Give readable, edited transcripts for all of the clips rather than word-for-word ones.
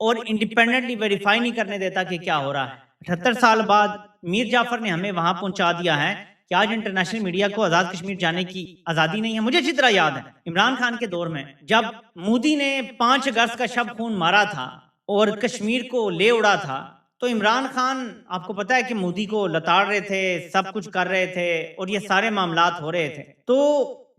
اور independently verify نہیں کرنے دیتا کہ کیا ہو رہا ہے. 78 سال بعد میر جعفر نے ہمیں وہاں پہنچا دیا ہے کہ آج انٹرنیشنل میڈیا کو آزاد کشمیر جانے کی آزادی نہیں ہے. مجھے اچھی طرح یاد ہے عمران خان کے دور میں جب مودی نے 5 اگست کا شب خون مارا تھا اور کشمیر کو لے اڑا تھا تو عمران خان آپ کو پتا ہے کہ مودی کو لتاڑ رہے تھے, سب کچھ کر رہے تھے اور یہ سارے معاملات ہو رہے تھے. تو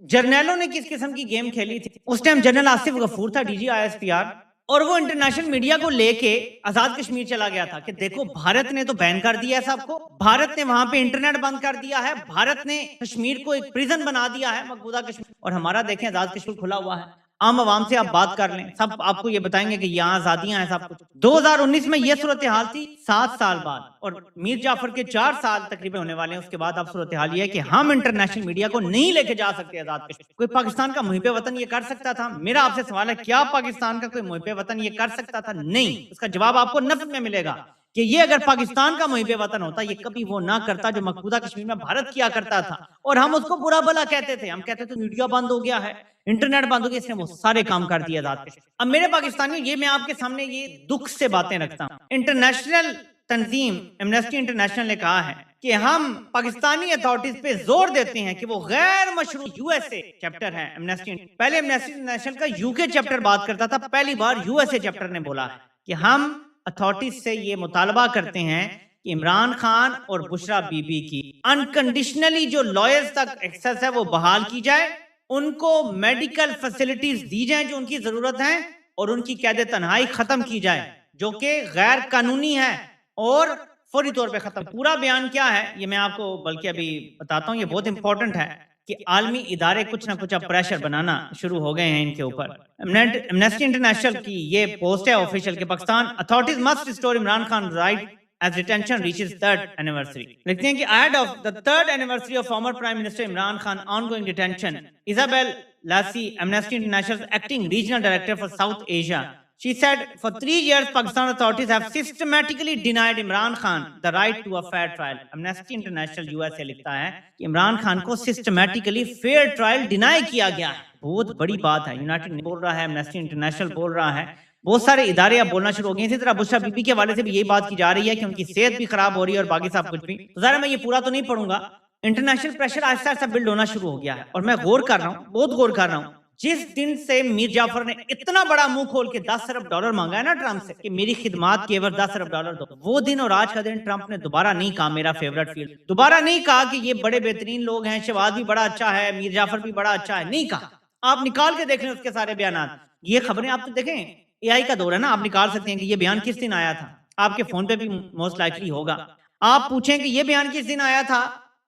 جرنیلوں نے کس قسم کی گیم کھیلی تھی. اس ٹائم جنرل آصف غفور تھا DG/ISPR اور وہ انٹرنیشنل میڈیا کو لے کے آزاد کشمیر چلا گیا تھا کہ دیکھو بھارت نے تو بین کر دیا ہے سب کو, بھارت نے وہاں پہ انٹرنیٹ بند کر دیا ہے, بھارت نے کشمیر کو ایک پریزن بنا دیا ہے مقبوضہ کشمیر, اور ہمارا دیکھیں آزاد کشمیر کھلا ہوا ہے. عام عوام سے آپ بات کر لیں, سب آپ کو یہ بتائیں گے کہ یہاں آزادیاں ہیں سب کچھ. 2019 میں یہ صورتحال تھی, 7 سال بعد, اور میر جعفر کے 4 سال تقریباً ہونے والے ہیں اس کے بعد اب صورتحال یہ ہے کہ ہم انٹرنیشنل میڈیا کو نہیں لے کے جا سکتے آزاد کشمیر. کوئی پاکستان کا محب وطن یہ کر سکتا تھا؟ میرا آپ سے سوال ہے کیا پاکستان کا کوئی محب وطن یہ کر سکتا تھا؟ نہیں. اس کا جواب آپ کو نفت میں ملے گا کہ یہ اگر پاکستان کا محب وطن ہوتا یہ کبھی وہ نہ کرتا جو مقبوضہ کشمیر میں بھارت کیا کرتا تھا, اور ہم اس کو برا بھلا کہتے تھے. ہم کہتے تھے میڈیا بند ہو گیا ہے, انٹرنیٹ بند ہو گیا, اس نے وہ سارے کام کر دیا آزاد کشمیر. اب میرے پاکستانیوں یہ میں آپ کے سامنے یہ دکھ سے باتیں رکھتا ہوں. انٹرنیشنل تنظیم ایمنسٹی انٹرنیشنل نے کہا ہے کہ ہم پاکستانی اتھارٹیز پہ زور دیتے ہیں کہ وہ غیر مشروع USA چیپٹر ہے ایمنسٹی. پہلے ایمنسٹی انٹرنیشنل کا UK چیپٹر بات کرتا تھا, پہلی بار USA چیپٹر نے بولا ہے کہ ہم اتھارٹیز سے یہ مطالبہ کرتے ہیں کہ عمران خان اور بشرا بی بی کی انکنڈیشنلی جو لائرز تک ایکسس ہے وہ بحال کی جائے, ان کو میڈیکل فیسلٹیز دی جائیں جو ان کی ضرورت ہے, اور ان کی قید تنہائی ختم کی جائے جو کہ غیر قانونی ہے اور فوری طور پہ ختم. پورا بیان کیا ہے یہ میں آپ کو بلکہ ابھی بتاتا ہوں, یہ بہت امپورٹنٹ ہے کہ عالمی ادارے کچھ نہ کچھ اب پریشر بنانا شروع ہو گئے ہیں ان کے اوپر. ایمنسٹی انٹرنیشنل کی یہ پوسٹ ہے آفیشیل کہ Pakistan authorities must restore Imran Khan right as detention reaches 3rd anniversary. لکھتے ہیں کہ ahead of the 3rd anniversary of former Prime Minister Imran Khan ongoing detention, Isabel Lassie, Amnesty International's acting regional director for South Asia, she said for 3 years Pakistan authorities have systematically denied Imran Khan the right to a fair trial. Amnesty International USA لکھتا ہے کہ عمران خان کو systematically fair trial deny کیا گیا ہے. بہت بڑی بات ہے. یونائٹڈ نیشن بول رہا ہے, ایمنسٹی انٹرنیشنل بول رہا ہے, بہت سارے ادارے اب بولنا شروع ہو گئے. اسی طرح بشرا بی بی کے حوالے سے بھی یہی بات کی جا رہی ہے کہ ان کی صحت بھی خراب ہو رہی ہے اور باقی سب کچھ بھی. تو ظاہر میں یہ پورا تو نہیں پڑھوں گا. انٹرنیشنل پریشر آہستہ آہستہ بلڈ ہونا شروع ہو گیا ہے, اور میں غور کر رہا ہوں, بہت غور کر رہا ہوں. جس دن سے میر جعفر نے اتنا بڑا منہ کھول کے $10 ارب مانگا ہے نا ٹرمپ سے کہ میری خدمات کے عوض $10 ارب دو, وہ دن اور آج کا دن ٹرمپ نے دوبارہ نہیں کہا میرا فیورٹ فیلڈ, دوبارہ نہیں کہا کہ یہ بڑے بہترین لوگ ہیں, شہباز بھی بڑا اچھا ہے, میر جعفر بھی بڑا اچھا ہے, نہیں کہا. آپ نکال کے دیکھ لیں اس کے سارے بیانات. یہ خبریں آپ تو دیکھیں, AI کا دور ہے نا, آپ نکال سکتے ہیں کہ یہ بیان کس دن آیا تھا. آپ کے فون پہ بھی موسٹ لائکلی ہوگا. آپ پوچھیں کہ یہ بیان کس دن آیا تھا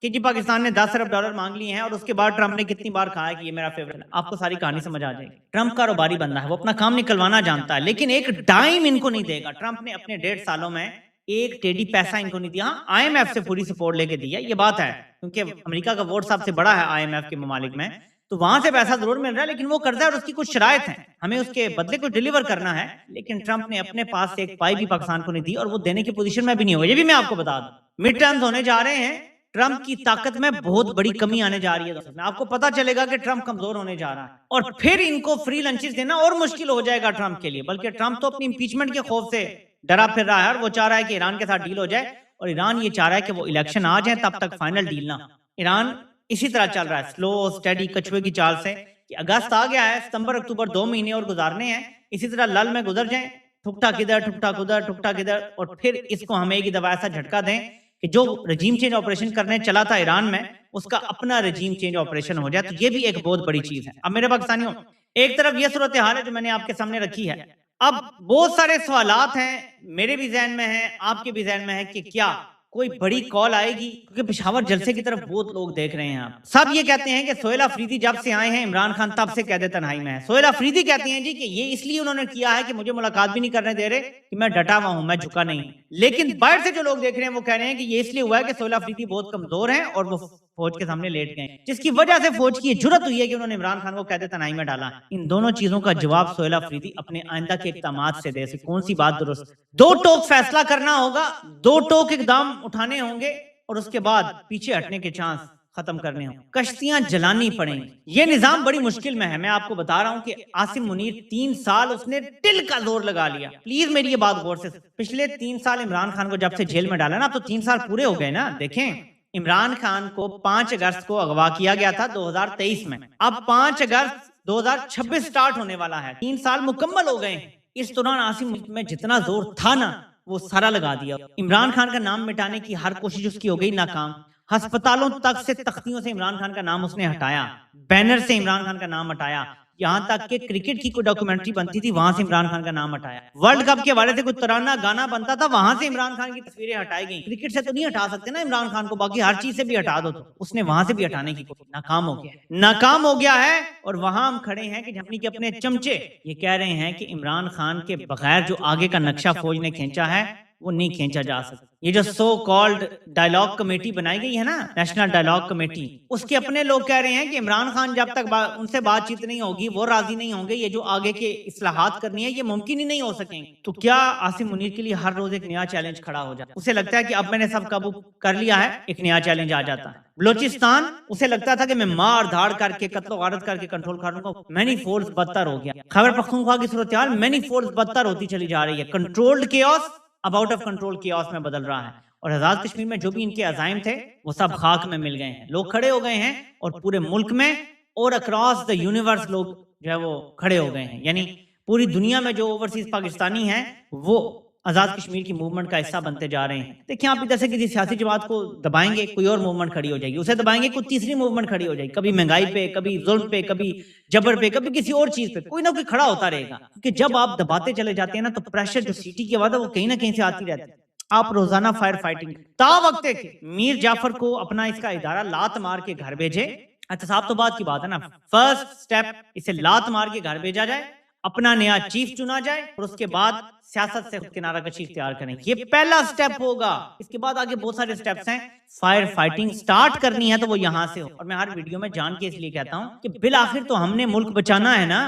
کہ جی پاکستان نے $10 ارب مانگ لیے ہیں, اور اس کے بعد ٹرمپ نے کتنی بار کہا ہے کہ یہ میرا فیورٹ ہے. آپ کو ساری کہانی سمجھ آ جائے گی. ٹرمپ کاروباری بندہ ہے, وہ اپنا کام نکلوانا جانتا ہے, لیکن ایک ڈائم ان کو نہیں دے گا. ٹرمپ نے اپنے 1.5 سالوں میں ایک ٹیڈی پیسہ ان کو نہیں دیا. IMF سے پوری سپورٹ لے کے دیا, یہ بات ہے, کیونکہ امریکہ کا ووٹ سب سے بڑا ہے IMF کے ممالک میں, تو وہاں سے پیسہ ضرور مل رہا ہے, لیکن وہ قرضہ اور اس کی کچھ شرائط ہیں, ہمیں اس کے بدلے کو ڈیلیور کرنا ہے. لیکن ٹرمپ نے اپنے پاس سے ایک پائی بھی پاکستان کو نہیں دی, اور وہ دینے کی پوزیشن میں بھی نہیں ہوگا. یہ بھی میں آپ کو بتا دوں, مڈ ٹرمز ہونے جا رہے ہیں, ٹرمپ کی طاقت میں بہت بڑی کمی آنے جا رہی ہے. آپ کو پتا چلے گا کہ ٹرمپ کمزور ہونے جا رہا ہے, اور پھر ان کو فری لنچز دینا اور مشکل ہو جائے گا ٹرمپ کے لیے. بلکہ ٹرمپ تو اپنی امپیچمنٹ کے خوف سے ڈرا پھر رہا ہے, اور وہ چاہ رہا ہے کہ ایران کے ساتھ ڈیل ہو جائے, اور ایران یہ چاہ رہا ہے کہ وہ الیکشن آ جائیں تب تک فائنل ڈیل نہ. ایران اسی طرح چل رہا ہے, سلو اسٹیڈی کچھوے کی چال سے, کہ اگست آ گیا ہے, ستمبر اکتوبر 2 مہینے اور گزارنے ہیں, اسی طرح لل میں گزر جائیں, ٹھکٹا کدھر ٹھکٹا کدھر ٹھکٹا کدھر, اور پھر اس کو ہم ایک ہی دفعہ ایسا جھٹکا دیں کہ جو رجیم چینج آپریشن کرنے چلا تھا ایران میں, اس کا اپنا رجیم چینج آپریشن ہو جائے. تو یہ بھی ایک بہت بڑی چیز ہے. اب میرے پاکستانیوں, ایک طرف یہ صورتحال ہے جو میں نے آپ کے سامنے رکھی ہے. اب بہت سارے سوالات ہیں, میرے بھی ذہن میں ہیں, آپ کے بھی ذہن میں ہے, کہ کیا کوئی بڑی کال آئے گی, کیونکہ پشاور جلسے کی طرف بہت لوگ دیکھ رہے ہیں. آپ سب یہ کہتے ہیں کہ سہیل افریدی جب سے آئے ہیں عمران خان تب سے قید تنہائی میں ہے. سہیل افریدی کہتے ہیں جی کہ یہ اس لیے انہوں نے کیا ہے کہ مجھے ملاقات بھی نہیں کرنے دے رہے, کہ میں ڈٹا ہوا ہوں, میں جھکا نہیں. لیکن باہر سے جو لوگ دیکھ رہے ہیں وہ کہہ رہے ہیں کہ یہ اس لیے ہوا ہے کہ سہیل افریدی بہت کمزور ہیں اور وہ فوج کے سامنے لیٹ گئے, جس کی وجہ سے فوج کی جرت ہوئی ہے کہ انہوں نے عمران خان کو قید تنہائی میں ڈالا. ان دونوں چیزوں کا جواب سہیل افریدی اپنے آئندہ کے اقدامات سے دے. کون سی بات درست؟ 2 ٹوک فیصلہ کرنا ہوگا, 2 ٹوک اقدام اٹھانے ہوں گے, اور اس کے بعد پیچھے ہٹنے کے چانس ختم کرنے ہوں، کشتیاں جلانی پڑیں گی. یہ نظام بڑی مشکل میں ہے. میں آپ کو بتا رہا ہوں کہ عاصم منیر 3 سال اس نے دل کا زور لگا لیا. پلیز میری یہ بات غور سے، پچھلے 3 سال عمران خان کو جب سے جیل میں ڈالا نا، تو 3 سال پورے ہو گئے نا. دیکھیں عمران خان کو 5 اگست کو اغوا کیا گیا تھا 2023 میں. اب 5 اگست 2026 سٹارٹ ہونے والا ہے. 3 سال مکمل ہو گئے. اس دوران عاصم میں جتنا زور تھا نا وہ سارا لگا دیا. عمران خان کا نام مٹانے کی ہر کوشش اس کی ہو گئی ناکام. ہسپتالوں تک سے، تختیوں سے عمران خان کا نام اس نے ہٹایا، بینر سے عمران خان کا نام ہٹایا، یہاں تک کہ کرکٹ کی کوئی ڈاکومنٹری بنتی تھی وہاں سے عمران خان کا نام ہٹایا. ورلڈ کپ کے حوالے سے کوئی ترانہ گانا بنتا تھا وہاں سے عمران خان کی تصویریں ہٹائی گئی. کرکٹ سے تو نہیں ہٹا سکتے نا عمران خان کو، باقی ہر چیز سے بھی ہٹا دو. تو اس نے وہاں سے بھی ہٹانے کی کوشش، ناکام ہو گیا، ناکام ہو گیا ہے. اور وہاں ہم کھڑے ہیں کہ جب اپنے چمچے یہ کہہ رہے ہیں کہ عمران خان کے بغیر جو آگے کا نقشہ فوج نے کھینچا ہے وہ نہیں کھینچا جا سکتا. یہ جو سو کالڈ ڈائلاگ کمیٹی بنائی گئی ہے نا، نیشنل ڈائلاگ کمیٹی، اس کے اپنے لوگ کہہ رہے ہیں کہ عمران خان جب تک ان سے بات چیت نہیں ہوگی، وہ راضی نہیں ہوں گے، یہ جو آگے کے اصلاحات کرنی ہے یہ ممکن ہی نہیں ہو سکیں گے. تو کیا عاصم منیر کے لیے ہر روز ایک نیا چیلنج کھڑا ہو جاتا ہے؟ اسے لگتا ہے کہ اب میں نے سب قابو کر لیا ہے، ایک نیا چیلنج آ جاتا ہے. بلوچستان، اسے لگتا تھا کہ میں مار دھاڑ کر کے، قتل و غارت کر کے کنٹرول کر لوں گا. مینی فورس بدتر ہو گیا. خیبر پختونخوا کی صورتحال مینی فورس بدتر ہوتی چلی جا رہی ہے. کنٹرولڈ کیوس اب آؤٹ آف کنٹرول کیوس میں بدل رہا ہے. اور آزاد کشمیر میں جو بھی ان کے عزائم تھے وہ سب خاک میں مل گئے ہیں. لوگ کھڑے ہو گئے ہیں اور پورے ملک میں اور اکراس دا یونیورس لوگ جو ہے وہ کھڑے ہو گئے ہیں. یعنی پوری دنیا میں جو اوورسیز پاکستانی ہیں وہ آزاد کشمیر کی موومنٹ کا حصہ بنتے جا رہے ہیں. دیکھیں آپ ادھر سے کسی سیاسی جماعت کو دبائیں گے، کوئی اور موومنٹ کھڑی ہو جائے گی، اسے دبائیں گے کوئی تیسری موومنٹ کھڑی ہو جائے گی، کبھی مہنگائی پہ، کبھی ظلم پہ، کبھی جبر پہ، کبھی کسی اور چیز پہ، کوئی نہ کوئی کھڑا ہوتا رہے گا. کیونکہ جب آپ دباتے چلے جاتے ہیں نا تو پریشر جو سٹی کی آواز ہے وہ کہیں نہ کہیں سے آتی رہتی ہے. آپ روزانہ فائر فائٹنگ تا وقت ہے کہ میر جعفر کو اپنا اس کا ادارہ لات مار کے گھر بھیجے. احتساب تو بعد کی بات ہے نا، فرسٹ سٹیپ اسے لات مار کے گھر بھیجا جائے، اپنا نیا چیف چنا جائے اور اس کے بعد سیاست سے کنارہ کشی اختیار کریں. یہ پہلا سٹیپ ہوگا. اس کے بعد آگے بہت سارے سٹیپس ہیں. فائر فائٹنگ سٹارٹ کرنی ہے تو وہ یہاں سے ہو. اور میں ہر ویڈیو میں جان کے اس لیے کہتا ہوں کہ بالآخر تو ہم نے ملک بچانا ہے نا،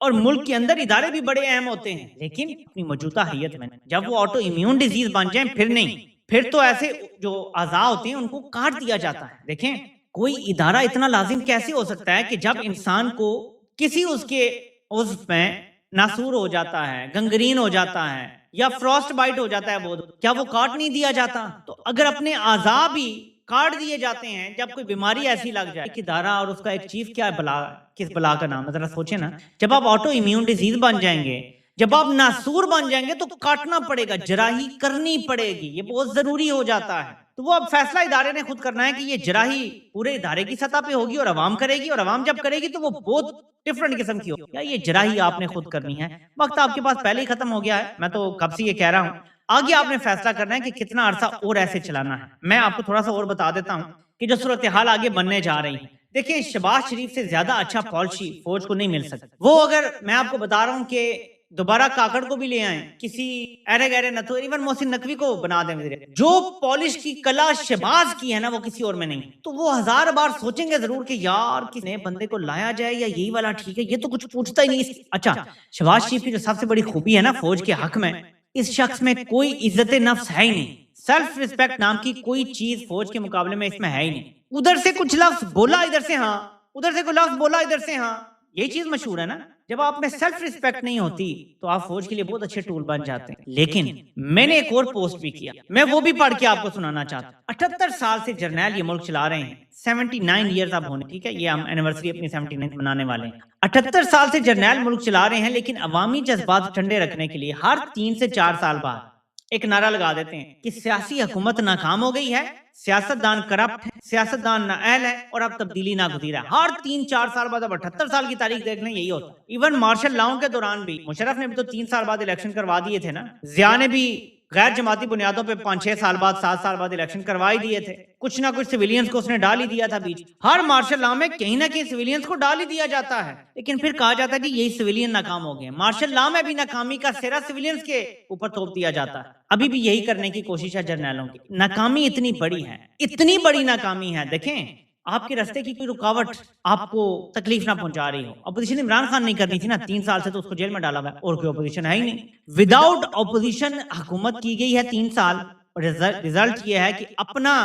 اور ملک کے اندر ادارے بھی بڑے اہم ہوتے ہیں، لیکن اپنی موجودہ حیت میں جب وہ آٹو امیون ڈیزیز بن جائیں پھر نہیں، پھر تو ایسے جو اعضاء ہوتے ہیں ان کو کاٹ دیا جاتا ہے. دیکھیں کوئی ادارہ اتنا لازم کیسے ہو سکتا ہے کہ جب انسان کو کسی اس کے عضو میں ناسور ہو جاتا ہے، گنگرین ہو جاتا ہے یا فروسٹ بائٹ ہو جاتا ہے، وہ کیا وہ کاٹ نہیں دیا جاتا؟ تو اگر اپنے اعضاء بھی کاٹ دیے جاتے ہیں جب کوئی بیماری ایسی لگ جائے، ایک ادارہ اور اس کا ایک چیف کیا بلا، کس بلا کا نام ہے ذرا سوچیں نا. جب آپ آٹو امیون ڈیزیز بن جائیں گے، جب آپ ناسور بن جائیں گے تو کاٹنا پڑے گا، جراحی کرنی پڑے گی، یہ بہت ضروری ہو جاتا ہے. تو وہ اب فیصلہ ادارے نے خود کرنا ہے کہ یہ جراحی پورے ادارے کی سطح پہ ہوگی اور عوام کرے گی، اور عوام جب کرے گی تو وہ بہت ڈفرنٹ قسم کی ہوگی، یا یہ جراحی آپ نے خود کرنی ہے. وقت آپ کے پاس پہلے ہی ختم ہو گیا ہے، میں تو کب سے یہ کہہ رہا ہوں. آگے آپ نے فیصلہ کرنا ہے کہ کتنا عرصہ اور ایسے چلانا ہے. میں آپ کو تھوڑا سا اور بتا دیتا ہوں کہ جو صورتحال آگے بننے جا رہی ہے. دیکھیں شہباز شریف سے زیادہ اچھا پالیسی فوج کو نہیں مل سکتا. وہ اگر میں آپ کو بتا رہا ہوں کہ دوبارہ کاکڑ کو بھی لے آئیں، کسی ایرے گیرے نہ تو ایون محسن نقوی کو بنا دیں وزیر، جو پالش کی کلا شہباز کی ہے نا وہ کسی اور میں نہیں. تو وہ 1000 بار سوچیں گے ضرور کہ یار کس نئے بندے کو لایا جائے یا یہی والا ٹھیک ہے، یہ تو کچھ پوچھتا ہی نہیں. اچھا شہباز شریف کی جو سب سے بڑی خوبی ہے نا فوج کے حق میں، اس شخص میں کوئی عزت نفس ہے ہی نہیں. سیلف ریسپیکٹ نام کی کوئی چیز فوج کے مقابلے میں اس میں ہے ہی نہیں. ادھر سے کچھ لفظ بولا ادھر سے ہاں، ادھر سے کوئی لفظ بولا ادھر سے ہاں، یہی چیز مشہور ہے نا. جب آپ میں سیلف ریسپیکٹ نہیں ہوتی تو آپ فوج کے لیے بہت اچھے ٹول بن جاتے ہیں. لیکن میں نے ایک اور پوسٹ بھی کیا، میں وہ بھی پڑھ کے آپ کو سنانا چاہتا ہوں. 78 سال سے جرنیل یہ ملک چلا رہے ہیں، 79 ایئرز اب ہونے، ٹھیک ہے، یہ ہم اینیورسری اپنی 79 منانے والے ہیں. 78 سال سے جرنیل ملک چلا رہے ہیں، لیکن عوامی جذبات ٹھنڈے رکھنے کے لیے ہر 3 سے 4 سال بعد ایک نعرہ لگا دیتے ہیں کہ سیاسی حکومت ناکام ہو گئی ہے، سیاستدان کرپٹ ہے، سیاستدان نااہل ہے اور اب تبدیلی ناگزیر ہے. ہر 3-4 سال بعد، اب 78 سال کی تاریخ دیکھ لیں یہی ہوتا. ایون مارشل لاؤں کے دوران بھی مشرف نے بھی تو 3 سال بعد الیکشن کروا دیے تھے نا. ضیاء نے بھی غیر جماعتی بنیادوں پہ 5-6 سال بعد 7 سال بعد الیکشن کروائی دیے تھے. کچھ نہ کچھ سویلینز کو اس نے ڈال ہی دیا تھا بیچ. ہر مارشل لا میں کہیں نہ کہیں سویلینز کو ڈال ہی دیا جاتا ہے، لیکن پھر کہا جاتا ہے کہ یہی سویلین ناکام ہو گئے. مارشل لا میں بھی ناکامی کا سہرا سویلینز کے اوپر تھوپ دیا جاتا ہے. ابھی بھی یہی کرنے کی کوشش ہے جرنیلوں کی. ناکامی اتنی بڑی ہے، اتنی بڑی ناکامی ہے. دیکھیں آپ کے راستے کی کوئی رکاوٹ آپ کو تکلیف نہ پہنچا رہی ہو. اپوزیشن عمران خان نہیں کرنی تھی نا، 3 سال سے تو اس کو جیل میں ڈالا ہوا ہے، اور کوئی اپوزیشن ہے ہی نہیں. وداؤٹ اپوزیشن حکومت کی گئی ہے 3 سال، اور رزلٹ یہ ہے کہ اپنا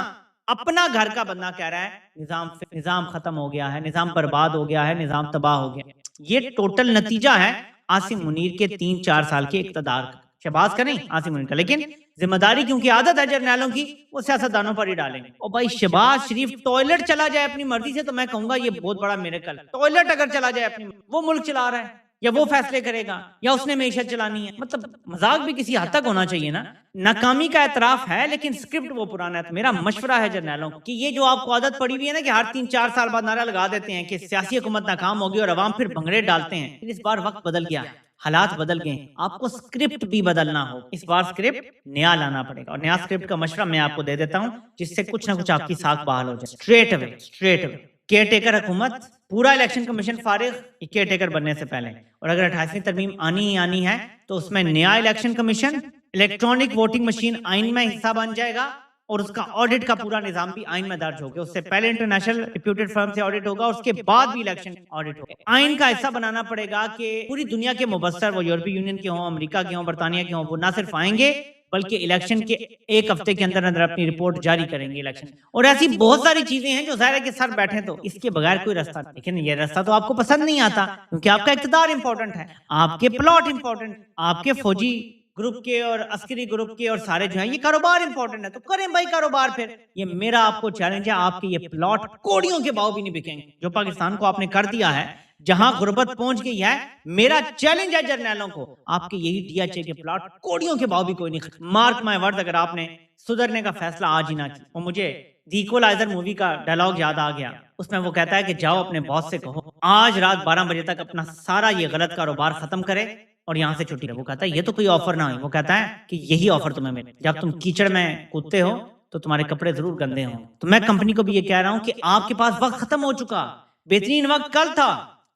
اپنا گھر کا بندہ کہہ رہا ہے نظام ختم ہو گیا ہے، نظام برباد ہو گیا ہے، نظام تباہ ہو گیا. یہ ٹوٹل نتیجہ ہے عاصم منیر کے 3-4 سال کے اقتدار کا. شہباز کا نہیں، عاصم منیر کا. لیکن ذمہ داری کیونکہ عادت ہے جرنیلوں کی، وہ سیاستدانوں پر ہی ڈالیں گے. اور بھائی شہباز شریف ٹوائلٹ چلا جائے اپنی مرضی سے تو میں کہوں گا یہ بہت بڑا میریکل. ٹوائلٹ اگر چلا جائے اپنی، وہ ملک چلا رہا ہے یا وہ فیصلے کرے گا یا اس نے معیشت چلانی ہے. مطلب مذاق بھی کسی حد تک ہونا چاہیے نا. ناکامی کا اعتراف ہے لیکن اسکرپٹ وہ پرانا ہے. تو میرا مشورہ ہے جرنیلوں کو کہ یہ جو آپ کو عادت پڑی ہوئی ہے نا کہ ہر 3-4 سال بعد نعرہ لگا دیتے ہیں کہ سیاسی حکومت ناکام ہوگی اور عوام پھر بھنگڑے ڈالتے ہیں. اس بار وقت بدل گیا، حالات بدل گئے، آپ کو اسکرپٹ بھی بدلنا ہو. اس بار اسکرپٹ نیا لانا پڑے گا. اور نیا اسکرپٹ کا مشورہ میں آپ کو دے دیتا ہوں جس سے کچھ نہ کچھ آپ کی ساکھ بحال ہو جائے. اسٹریٹ اوے کیئر ٹیکر حکومت، پورا الیکشن کمیشن فارغ کیئر ٹیکر بننے سے پہلے. اور اگر 28ویں ترمیم آنی ہی آنی ہے تو اس میں نیا election commission, electronic voting machine آئین میں حصہ بن جائے گا اور اس کا آڈٹ کا پورا نظام بھی آئین میں درج ہوگا. اس سے پہلے انٹرنیشنل ریپیوٹیڈ فرم سے آڈٹ ہوگا، اس کے بعد بھی الیکشن آڈٹ ہوگا. آئین کا حصہ بنانا پڑے گا کہ پوری دنیا کے مبصر، وہ یورپی یونین کے ہوں، امریکہ کے ہوں، برطانیہ کے ہوں، وہ نہ صرف آئیں گے بلکہ الیکشن کے 1 ہفتے کے اندر اپنی رپورٹ جاری کریں گے الیکشن. اور ایسی بہت ساری چیزیں ہیں جو ظاہر ہے کہ سر بیٹھے تو اس کے بغیر کوئی راستہ نہیں. لیکن یہ راستہ تو آپ کو پسند نہیں آتا کیونکہ آپ کا اقتدار امپورٹنٹ ہے، آپ کے پلاٹ امپورٹنٹ، آپ کے فوجی گروپ کے اور عسکری گروپ کے اور سارے جو ہیں یہ کاروبار امپورٹنٹ ہے. تو کریں بھائی کاروبار. پھر یہ میرا آپ کو چیلنج ہے، آپ کے یہ پلاٹ کوڑیوں کے بھاؤ بھی نہیں بکیں گے جو پاکستان کو آپ نے کر دیا ہے، جہاں غربت پہنچ گئی ہے. میرا چیلنج ہے جرنیلوں کو، آپ کے یہی ڈی ایچ اے کے پلاٹ کوڑیوں کے بھاؤ بھی کوئی نہیں. مارک مائی ورڈ، اگر آپ نے سدھرنے کا فیصلہ آج ہی نہ کیا. اور مجھے دی ایکولائزر مووی کا ڈائلاگ یاد آ گیا. اس میں وہ کہتا ہے کہ جاؤ اپنے باس سے کہو آج رات 12 بجے تک اپنا سارا یہ غلط کاروبار ختم کرے اور یہاں سے چھٹی. وہ کہتا ہے یہ تو کوئی آفر نہ ہوئی. وہ کہتا ہے کہ یہی آفر تمہیں ملے. جب تم کیچڑ میں کودتے ہو تو تمہارے کپڑے ضرور گندے ہوں. تو میں کمپنی کو بھی یہ کہہ رہا ہوں کہ آپ کے پاس وقت ختم ہو چکا. بہترین وقت کل تھا،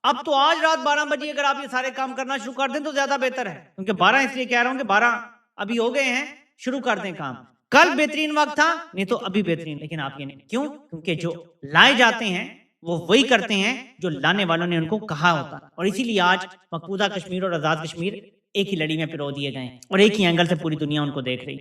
اب تو آج رات 12 بجے اگر آپ یہ سارے کام کرنا شروع کر دیں تو زیادہ بہتر ہے. کیونکہ 12 اس لیے کہہ رہا ہوں کہ 12 ابھی ہو گئے ہیں، شروع کر دیں کام. کل بہترین وقت تھا، نہیں تو ابھی بہترین. لیکن آپ یہ نہیں. کیوں؟ کیونکہ جو لائے جاتے ہیں وہ وہی کرتے ہیں جو لانے والوں نے ان کو کہا ہوتا. اور اسی لیے آج مقبوضہ کشمیر اور آزاد کشمیر ایک ہی لڑی میں پرو دیے گئے ہیں اور ایک ہی اینگل سے پوری دنیا ان کو دیکھ رہی.